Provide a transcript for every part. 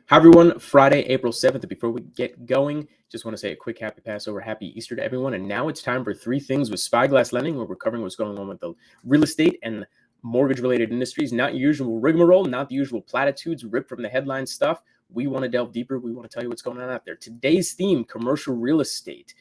Hi, everyone. Friday, April 7th. And before we get going, just want to say a quick happy Passover, happy Easter to everyone. And now it's time for three things with Spyglass Lending, where we're covering what's going on with the real estate and mortgage-related industries. Not your usual rigmarole, not the usual platitudes ripped from the headline stuff. We want to delve deeper. We want to tell you what's going on out there. Today's theme, commercial real estate.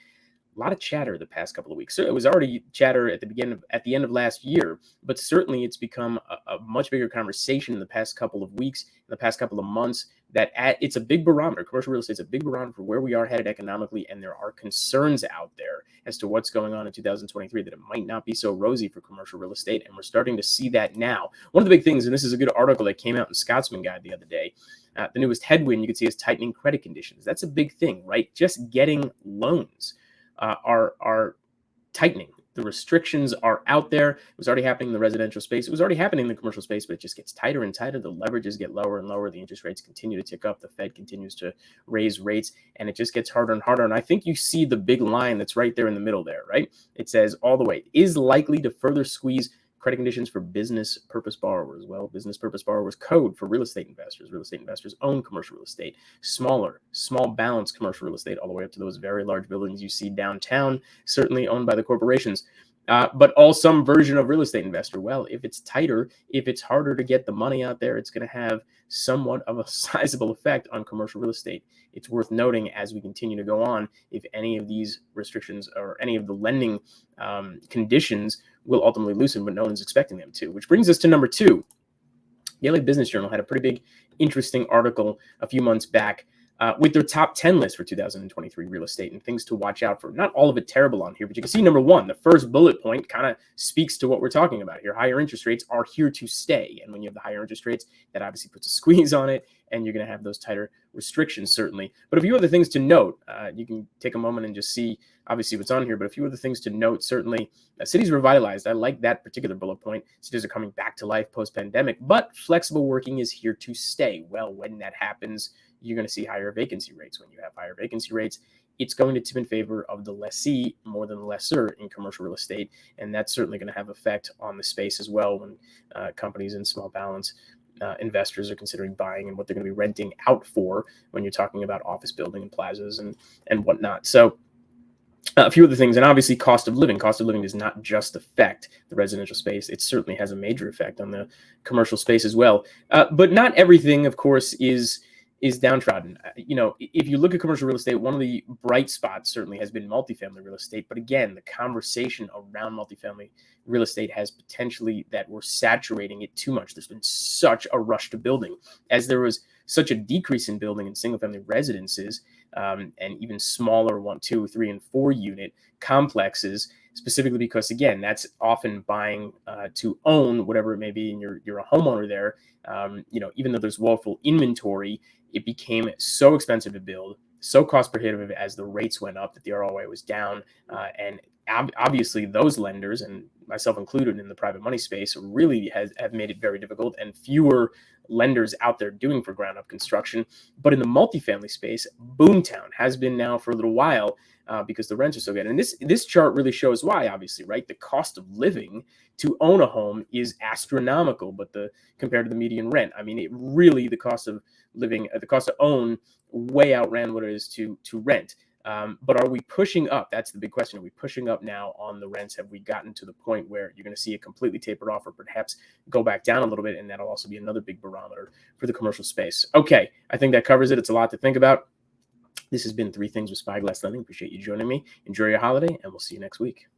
A lot of chatter the past couple of weeks. So it was already chatter at the end of last year, but certainly it's become a much bigger conversation in the past couple of weeks, in the past couple of months. It's a big barometer. Commercial real estate is a big barometer for where we are headed economically, and there are concerns out there as to what's going on in 2023 that it might not be so rosy for commercial real estate, and we're starting to see that now. One of the big things, and this is a good article that came out in Scotsman Guide the other day. The newest headwind you can see is tightening credit conditions. That's a big thing, right? Just getting loans are tightening. The restrictions are out there. It was already happening in the residential space. It was already happening in the commercial space, but it just gets tighter and tighter. The leverages get lower and lower. The interest rates continue to tick up. The Fed continues to raise rates, and it just gets harder and harder. And I think you see the big line that's right there in the middle there, right? It says all the way, is likely to further squeeze credit conditions for business purpose borrowers. Well, business purpose borrowers code for real estate investors. Real estate investors own commercial real estate, small balance commercial real estate, all the way up to those very large buildings you see downtown, certainly owned by the corporations. But all some version of real estate investor. Well, if it's tighter, if it's harder to get the money out there, it's going to have somewhat of a sizable effect on commercial real estate. It's worth noting as we continue to go on, if any of these restrictions or any of the lending conditions will ultimately loosen, but no one's expecting them to. Which brings us to number two. The LA Business Journal had a pretty big, interesting article a few months back with their top 10 list for 2023 real estate and things to watch out for. Not all of it terrible on here, but you can see number one, the first bullet point kind of speaks to what we're talking about here. Higher interest rates are here to stay. And when you have the higher interest rates, that obviously puts a squeeze on it, and you're going to have those tighter restrictions, certainly. But a few other things to note, you can take a moment and just see, obviously, what's on here, but a few other things to note, certainly. Cities revitalized. I like that particular bullet point. Cities are coming back to life post-pandemic, but flexible working is here to stay. Well, when that happens, you're going to see higher vacancy rates. When you have higher vacancy rates, it's going to tip in favor of the lessee more than the lessor in commercial real estate. And that's certainly going to have effect on the space as well when companies and small balance investors are considering buying and what they're going to be renting out for when you're talking about office building and plazas and whatnot. So a few other things, and obviously cost of living. Cost of living does not just affect the residential space. It certainly has a major effect on the commercial space as well. But not everything, of course, is downtrodden. If you look at commercial real estate, one of the bright spots certainly has been multifamily real estate. But again, the conversation around multifamily real estate has potentially that we're saturating it too much. There's been such a rush to building, as there was such a decrease in building in single family residences and even smaller 1, 2, 3, and 4 unit complexes, specifically because, again, that's often buying to own, whatever it may be, and you're a homeowner there. Even though there's woeful inventory, it became so expensive to build, so cost prohibitive as the rates went up that the ROI was down. And obviously those lenders, and myself included in the private money space, really have made it very difficult, and fewer lenders out there doing for ground up construction. But in the multifamily space, Boomtown has been now for a little while because the rents are so good. And this chart really shows why, obviously, right? The cost of living to own a home is astronomical, but compared to the median rent, I mean, the cost of living, the cost to own way outran what it is to rent. But are we pushing up? That's the big question. Are we pushing up now on the rents? Have we gotten to the point where you're going to see it completely taper off or perhaps go back down a little bit? And that'll also be another big barometer for the commercial space. Okay, I think that covers it. It's a lot to think about. This has been Three Things with Spyglass Lending. Appreciate you joining me. Enjoy your holiday, and we'll see you next week.